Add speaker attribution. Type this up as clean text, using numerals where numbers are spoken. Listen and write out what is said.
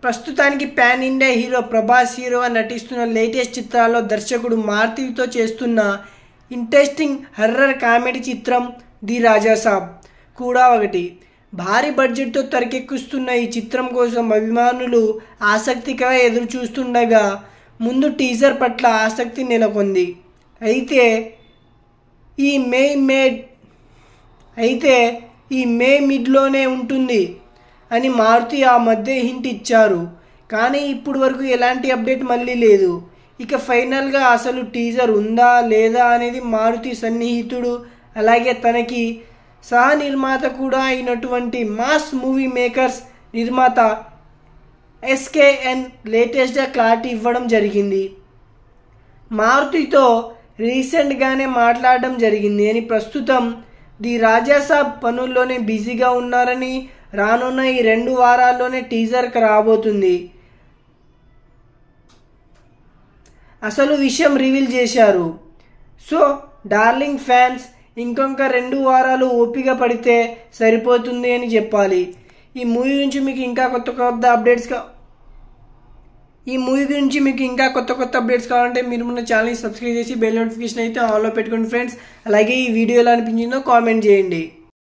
Speaker 1: ప్రస్తుతానికి pan India hero Prabhas హీరోగా నటిస్తున్న లేటెస్ట్ చిత్రాల్లో దర్శకుడు మారుతితో చేస్తున్న ఇంట్రెస్టింగ్ హర్రర్ కామెడీ చిత్రం ది రాజాసాబ్ కూడా ఒకటి. భారీ బడ్జెట్తో తెరకెక్కిస్తున్న ఈ చిత్రం కోసం అభిమానులు ఆసక్తిగా ఎదురు చూస్తుండగా ముందు టీజర్ పట్ల ఆసక్తి నెలకొంది. అయితే ఈ మే మిడ్లోనే ఉంటుంది అని మారుతి ఆ మధ్య హింట్ ఇచ్చారు. కానీ ఇప్పుడు వరకు ఎలాంటి అప్డేట్ మళ్ళీ లేదు. ఇక ఫైనల్గా అసలు టీజర్ ఉందా లేదా అనేది మారుతి సన్నిహితుడు అలాగే తనకి సహ నిర్మాత కూడా అయినటువంటి మాస్ మూవీ మేకర్స్ నిర్మాత SKN లేటెస్ట్గా క్లారిటీ ఇవ్వడం జరిగింది. మారుతితో రీసెంట్గానే మాట్లాడడం జరిగింది అని ప్రస్తుతం ది రాజాసాబ్ పనుల్లోనే బిజీగా ఉన్నారని రానున్న ఈ 2 వారాల్లోనే టీజర్కి రాబోతుంది అసలు విషయం రివీల్ చేశారు. సో డార్లింగ్ ఫ్యాన్స్ ఇంకొక 2 వారాలు ఓపిక పడితే సరిపోతుంది అని చెప్పాలి. ఈ మూవీ గురించి మీకు ఇంకా కొత్త అప్డేట్స్ కావాలంటే మీరు మన ఛానల్ని సబ్స్క్రైబ్ చేసి బెల్ నోటిఫికేషన్ అయితే ఆన్లో పెట్టుకోండి ఫ్రెండ్స్. అలాగే ఈ వీడియో ఎలా అనిపించిందో కామెంట్ చేయండి.